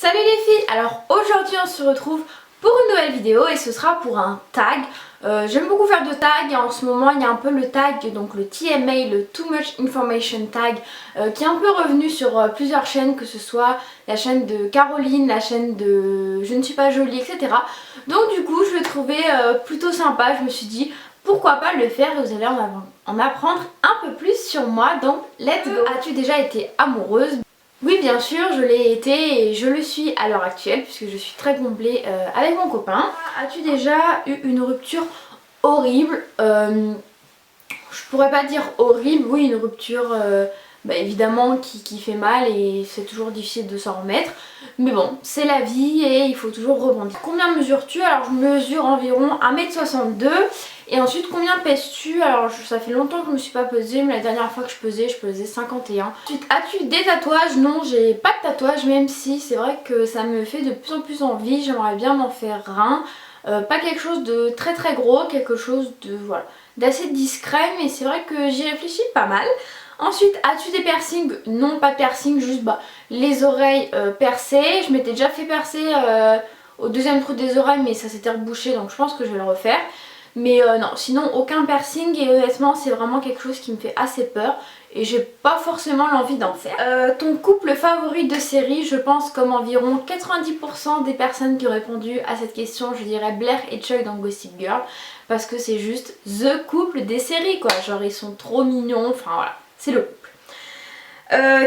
Salut les filles. Alors aujourd'hui on se retrouve pour une nouvelle vidéo et ce sera pour un tag. J'aime beaucoup faire de tags et en ce moment il y a un peu le tag, donc le TMA, le Too Much Information Tag, qui est un peu revenu sur plusieurs chaînes, que ce soit la chaîne de Caroline, la chaîne de Je ne suis pas jolie, etc. Donc du coup je le trouvais plutôt sympa, je me suis dit pourquoi pas le faire et vous allez en apprendre un peu plus sur moi, donc let's go. As-tu déjà été amoureuse ? Oui, bien sûr, je l'ai été et je le suis à l'heure actuelle puisque je suis très comblée avec mon copain. As-tu déjà eu une rupture horrible? Je pourrais pas dire horrible, oui, une rupture évidemment qui fait mal et c'est toujours difficile de s'en remettre. Mais bon, c'est la vie et il faut toujours rebondir. Combien mesures-tu? Alors je mesure environ 1m62. Et ensuite, combien pèses-tu? Alors ça fait longtemps que je me suis pas pesée, mais la dernière fois que je pesais 51. Ensuite, as-tu des tatouages? Non, j'ai pas de tatouage, même si c'est vrai que ça me fait de plus en plus envie. J'aimerais bien m'en faire un. Pas quelque chose de très très gros, quelque chose de voilà, d'assez discret, mais c'est vrai que j'y réfléchis pas mal. Ensuite, as-tu des piercings? Non, pas de piercing, juste les oreilles percées. Je m'étais déjà fait percer au deuxième trou des oreilles, mais ça s'était rebouché, donc je pense que je vais le refaire. Mais non, sinon aucun piercing et honnêtement c'est vraiment quelque chose qui me fait assez peur et j'ai pas forcément l'envie d'en faire. Ton couple favori de série? Je pense comme environ 90% des personnes qui ont répondu à cette question, je dirais Blair et Chuck dans Gossip Girl, parce que c'est juste THE couple des séries quoi, genre ils sont trop mignons, enfin voilà, c'est le couple.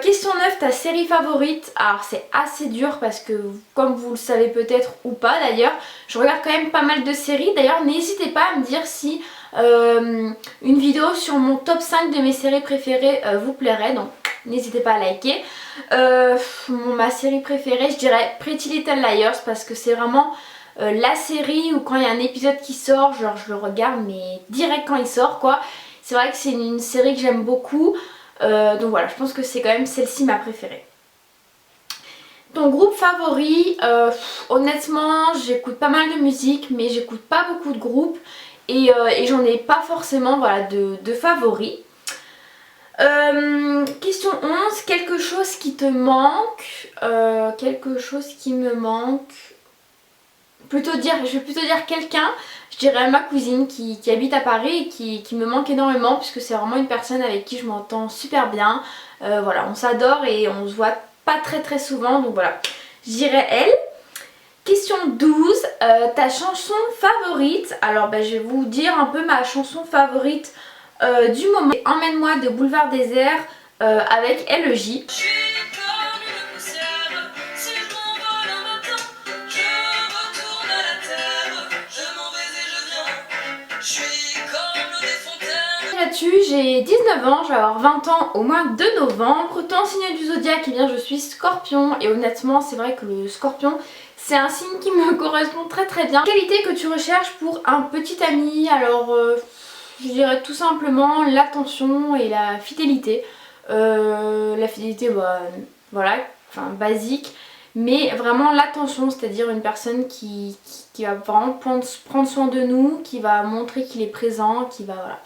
Question 9, ta série favorite? Alors c'est assez dur parce que comme vous le savez peut-être ou pas d'ailleurs, je regarde quand même pas mal de séries. D'ailleurs n'hésitez pas à me dire si une vidéo sur mon top 5 de mes séries préférées vous plairait, donc n'hésitez pas à liker. Ma série préférée je dirais Pretty Little Liars parce que c'est vraiment la série où quand il y a un épisode qui sort, genre je le regarde mais direct quand il sort quoi. C'est vrai que c'est une série que j'aime beaucoup. Donc voilà, je pense que c'est quand même celle-ci ma préférée. Ton groupe favori? Honnêtement, j'écoute pas mal de musique, mais j'écoute pas beaucoup de groupes et j'en ai pas forcément voilà, de favoris. Question 11, quelque chose qui te manque? Quelque chose qui me manque. Je vais plutôt dire quelqu'un, je dirais ma cousine qui habite à Paris et qui me manque énormément puisque c'est vraiment une personne avec qui je m'entends super bien. Voilà, on s'adore et on se voit pas très souvent, donc voilà, je dirais elle. Question 12, ta chanson favorite? Alors je vais vous dire un peu ma chanson favorite du moment. Emmène-moi de Boulevard Désert avec LEJ. Là-dessus, j'ai 19 ans, je vais avoir 20 ans au mois de novembre. Ton signe du zodiaque, eh bien je suis Scorpion et honnêtement c'est vrai que le Scorpion c'est un signe qui me correspond très bien. Qualité que tu recherches pour un petit ami? Alors je dirais tout simplement l'attention et la fidélité. La fidélité voilà, enfin basique, mais vraiment l'attention, c'est-à-dire une personne qui va vraiment prendre soin de nous, qui va montrer qu'il est présent, qui va voilà,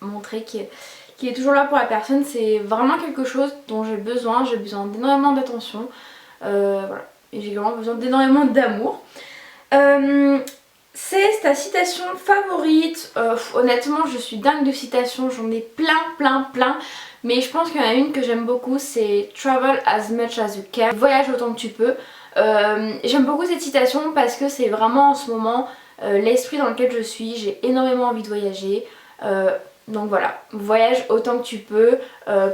montrer qu'il est toujours là pour la personne. C'est vraiment quelque chose dont j'ai besoin d'énormément d'attention, voilà, et j'ai vraiment besoin d'énormément d'amour. C'est ta citation favorite? Honnêtement je suis dingue de citations, j'en ai plein, mais je pense qu'il y en a une que j'aime beaucoup, c'est Travel as much as you can, voyage autant que tu peux. J'aime beaucoup cette citation parce que c'est vraiment en ce moment l'esprit dans lequel je suis, j'ai énormément envie de voyager. Donc voilà, voyage autant que tu peux,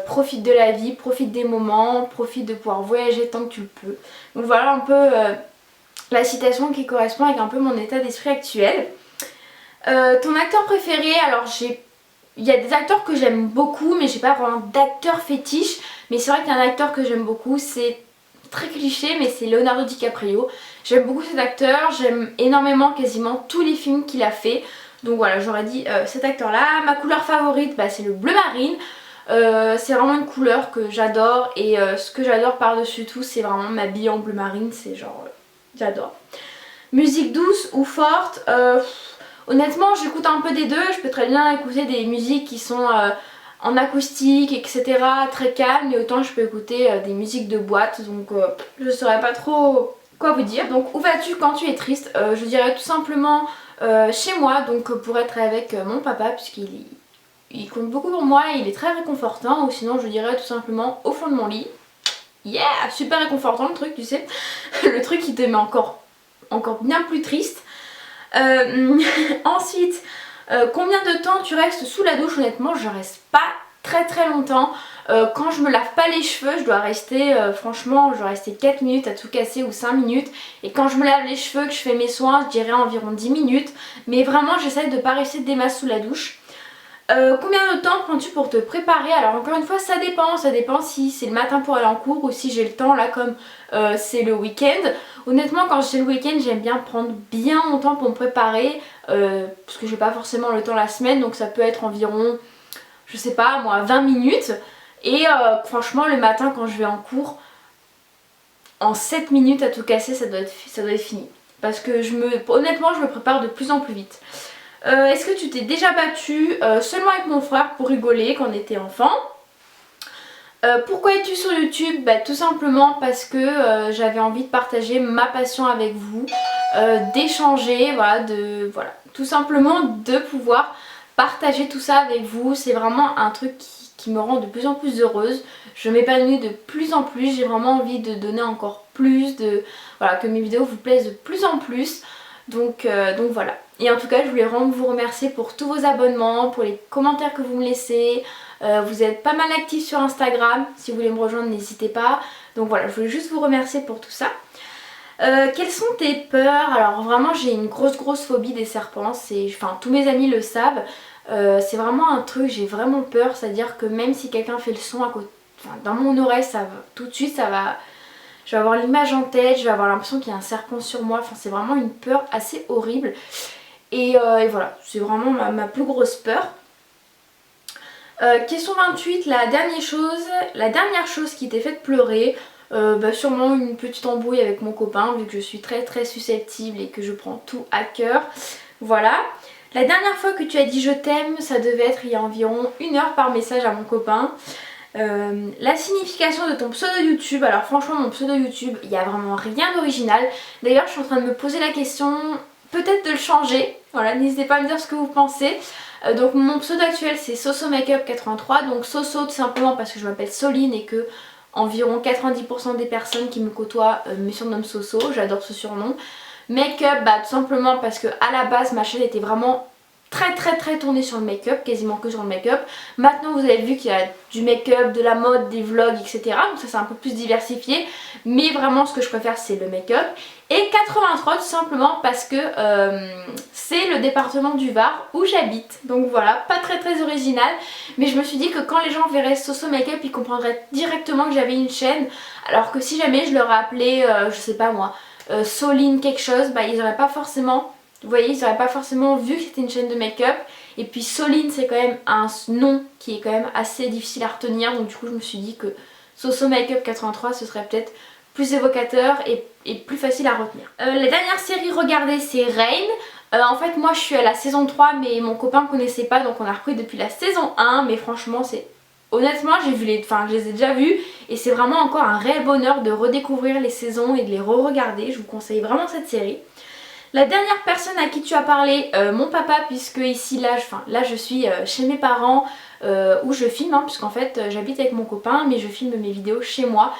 profite de la vie, profite des moments, profite de pouvoir voyager tant que tu le peux. Donc voilà un peu la citation qui correspond avec un peu mon état d'esprit actuel. Ton acteur préféré? Alors il y a des acteurs que j'aime beaucoup mais j'ai pas vraiment d'acteur fétiche. Mais c'est vrai qu'il y a un acteur que j'aime beaucoup, c'est très cliché mais c'est Leonardo DiCaprio. J'aime beaucoup cet acteur, j'aime énormément quasiment tous les films qu'il a fait. Donc voilà, j'aurais dit cet acteur là. Ma couleur favorite c'est le bleu marine. C'est vraiment une couleur que j'adore et ce que j'adore par dessus tout c'est vraiment m'habiller en bleu marine, c'est genre j'adore. Musique douce ou forte? Honnêtement j'écoute un peu des deux, je peux très bien écouter des musiques qui sont en acoustique, etc. Très calme, et autant je peux écouter des musiques de boîte, donc je saurais pas trop quoi vous dire. Donc où vas-tu quand tu es triste? Je dirais tout simplement chez moi, donc pour être avec mon papa, puisqu'il compte beaucoup pour moi et il est très réconfortant, ou sinon je dirais tout simplement au fond de mon lit. Yeah, super réconfortant le truc, tu sais. Le truc qui te met encore bien plus triste. Ensuite, combien de temps tu restes sous la douche? Honnêtement, je reste pas très longtemps. Quand je me lave pas les cheveux, je dois rester, franchement, je dois rester 4 minutes à tout casser ou 5 minutes. Et quand je me lave les cheveux, que je fais mes soins, je dirais environ 10 minutes. Mais vraiment, j'essaie de pas rester des masses sous la douche. Combien de temps prends-tu pour te préparer? Alors encore une fois, ça dépend si c'est le matin pour aller en cours ou si j'ai le temps là comme c'est le week-end. Honnêtement, quand c'est le week-end, j'aime bien prendre bien mon temps pour me préparer parce que j'ai pas forcément le temps la semaine, donc ça peut être environ, je sais pas moi, 20 minutes. Et franchement, le matin quand je vais en cours, en 7 minutes à tout casser, ça doit être fini. Parce que honnêtement, je me prépare de plus en plus vite. Est-ce que tu t'es déjà battue seulement avec mon frère pour rigoler quand on était enfant? Pourquoi es-tu sur YouTube? Bah, tout simplement parce que j'avais envie de partager ma passion avec vous, d'échanger, voilà, tout simplement de pouvoir partager tout ça avec vous. C'est vraiment un truc qui me rend de plus en plus heureuse. Je m'épanouis de plus en plus, j'ai vraiment envie de donner encore plus, voilà, que mes vidéos vous plaisent de plus en plus. Donc voilà. Et en tout cas, je voulais vraiment vous remercier pour tous vos abonnements, pour les commentaires que vous me laissez. Vous êtes pas mal actifs sur Instagram. Si vous voulez me rejoindre, n'hésitez pas. Donc voilà, je voulais juste vous remercier pour tout ça. Quelles sont tes peurs? Alors vraiment, j'ai une grosse phobie des serpents. Enfin, tous mes amis le savent. C'est vraiment un truc, j'ai vraiment peur. C'est-à-dire que même si quelqu'un fait le son à côté, enfin, dans mon oreille, tout de suite, je vais avoir l'image en tête, je vais avoir l'impression qu'il y a un serpent sur moi. Enfin, c'est vraiment une peur assez horrible. Et voilà, c'est vraiment ma plus grosse peur. Question 28, la dernière chose qui t'ait fait pleurer, sûrement une petite embrouille avec mon copain, vu que je suis très susceptible et que je prends tout à cœur. Voilà. La dernière fois que tu as dit je t'aime, ça devait être il y a environ 1 heure par message à mon copain. La signification de ton pseudo YouTube. Alors franchement, mon pseudo YouTube, il n'y a vraiment rien d'original. D'ailleurs, je suis en train de me poser la question peut-être de le changer. Voilà, n'hésitez pas à me dire ce que vous pensez. Donc mon pseudo actuel c'est Soso Makeup 83. Donc Soso tout simplement parce que je m'appelle Soline et que environ 90% des personnes qui me côtoient me surnomment Soso. J'adore ce surnom. Makeup, bah tout simplement parce que à la base ma chaîne était vraiment très tournée sur le make-up, quasiment que sur le make-up. Maintenant vous avez vu qu'il y a du make-up, de la mode, des vlogs, etc. Donc ça c'est un peu plus diversifié. Mais vraiment ce que je préfère c'est le make-up. Et 83 tout simplement parce que c'est le département du Var où j'habite. Donc voilà, pas très original. Mais je me suis dit que quand les gens verraient Soso Makeup, ils comprendraient directement que j'avais une chaîne. Alors que si jamais je leur ai appelé, je sais pas moi, Soline quelque chose, bah ils auraient pas forcément... Vous voyez, ils n'auraient pas forcément vu que c'était une chaîne de make-up. Et puis Soline, c'est quand même un nom qui est quand même assez difficile à retenir. Donc du coup, je me suis dit que Soso Makeup 83, ce serait peut-être plus évocateur et plus facile à retenir. La dernière série regardée, c'est Reign. En fait, moi, je suis à la saison 3, mais mon copain ne connaissait pas. Donc on a repris depuis la saison 1. Mais franchement, c'est... Honnêtement, je les ai déjà vus. Et c'est vraiment encore un réel bonheur de redécouvrir les saisons et de les re-regarder. Je vous conseille vraiment cette série. La dernière personne à qui tu as parlé, mon papa, puisque ici là je suis chez mes parents où je filme, puisqu'en fait j'habite avec mon copain mais je filme mes vidéos chez moi.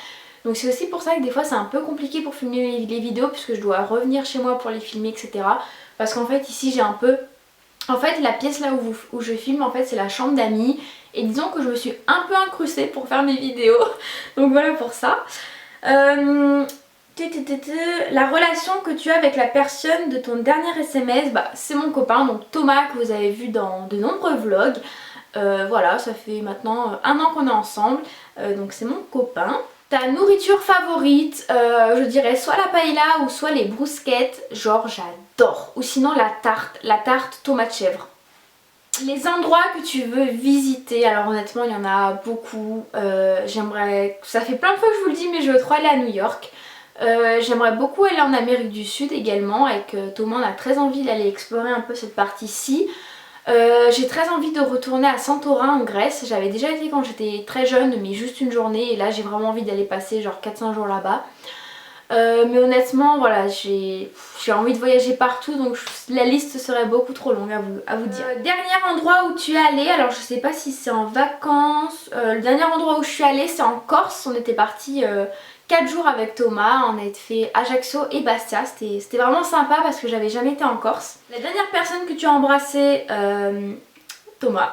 Donc c'est aussi pour ça que des fois c'est un peu compliqué pour filmer les vidéos puisque je dois revenir chez moi pour les filmer, etc. Parce qu'en fait ici j'ai un peu... En fait la pièce là où je filme en fait c'est la chambre d'amis. Et disons que je me suis un peu incrustée pour faire mes vidéos. Donc voilà pour ça. La relation que tu as avec la personne de ton dernier SMS, bah, c'est mon copain, donc Thomas, que vous avez vu dans de nombreux vlogs. Voilà, ça fait maintenant 1 an qu'on est ensemble, donc c'est mon copain. Ta nourriture favorite, je dirais soit la paella ou soit les brousquettes, genre j'adore. Ou sinon la tarte tomate chèvre. Les endroits que tu veux visiter, alors honnêtement il y en a beaucoup. Ça fait plein de fois que je vous le dis, mais je veux trop aller à New York. J'aimerais beaucoup aller en Amérique du Sud également, avec Thomas on a très envie d'aller explorer un peu cette partie-ci. J'ai très envie de retourner à Santorin en Grèce. J'avais déjà été quand j'étais très jeune, mais juste une journée, et là j'ai vraiment envie d'aller passer genre 4-5 jours là-bas. Mais honnêtement voilà, j'ai envie de voyager partout, donc la liste serait beaucoup trop longue à vous dire. Dernier endroit où tu es allé, alors je sais pas si c'est en vacances, le dernier endroit où je suis allée c'est en Corse. On était parti 4 jours avec Thomas, on a fait Ajaccio et Bastia, c'était vraiment sympa parce que j'avais jamais été en Corse. La dernière personne que tu as embrassée, Thomas,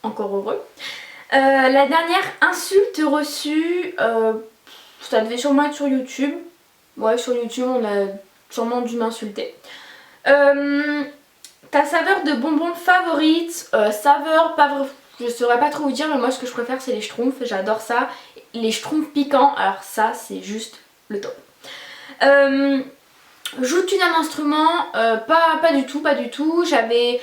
encore heureux. La dernière insulte reçue, ça devait sûrement être sur YouTube. Ouais, sur YouTube, on a sûrement dû m'insulter. Ta saveur de bonbons favorite, saveur, pas vrai, je saurais pas trop vous dire, mais moi ce que je préfère c'est les schtroumpfs, j'adore ça. Les schtroumpfs piquants, alors ça c'est juste le top. Joues-tu d'un instrument? Pas du tout, pas du tout. J'avais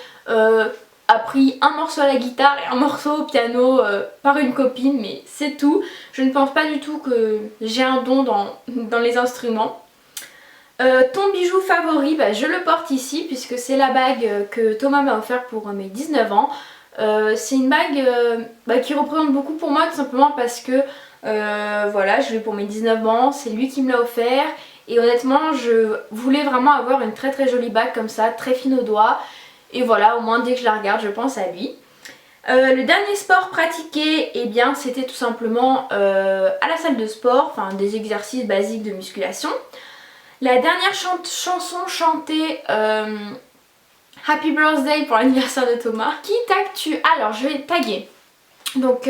appris un morceau à la guitare et un morceau au piano par une copine, mais c'est tout. Je ne pense pas du tout que j'ai un don dans les instruments. Ton bijou favori, bah, je le porte ici puisque c'est la bague que Thomas m'a offert pour mes 19 ans. C'est une bague qui représente beaucoup pour moi, tout simplement parce que voilà, je l'ai pour mes 19 ans, c'est lui qui me l'a offert. Et honnêtement je voulais vraiment avoir une très très jolie bague comme ça, très fine au doigt. Et voilà, au moins dès que je la regarde je pense à lui. Le dernier sport pratiqué, eh bien c'était tout simplement à la salle de sport, enfin des exercices basiques de musculation. La dernière chanson chantée, Happy Birthday pour l'anniversaire de Thomas. Qui tagues-tu? Alors je vais taguer. Donc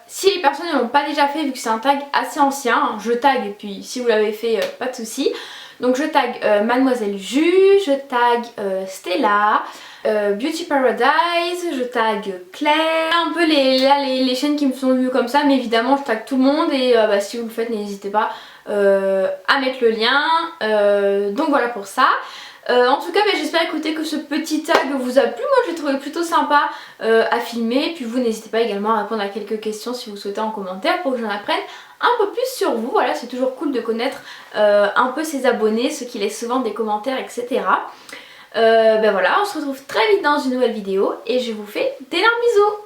si les personnes ne l'ont pas déjà fait, vu que c'est un tag assez ancien, hein, je tag, et puis si vous l'avez fait, pas de souci. Donc je tag Mademoiselle Ju, je tag Stella, Beauty Paradise, je tag Claire, un peu les chaînes qui me sont vues comme ça, mais évidemment je tag tout le monde et bah, si vous le faites n'hésitez pas à mettre le lien. Donc voilà pour ça. En tout cas j'espère écouter que ce petit tag vous a plu. Moi je l'ai trouvé plutôt sympa à filmer. Puis vous n'hésitez pas également à répondre à quelques questions si vous souhaitez en commentaire pour que j'en apprenne un peu plus sur vous. Voilà, c'est toujours cool de connaître un peu ses abonnés, ceux qui laissent souvent des commentaires, etc. Ben voilà, on se retrouve très vite dans une nouvelle vidéo et je vous fais d'énormes bisous.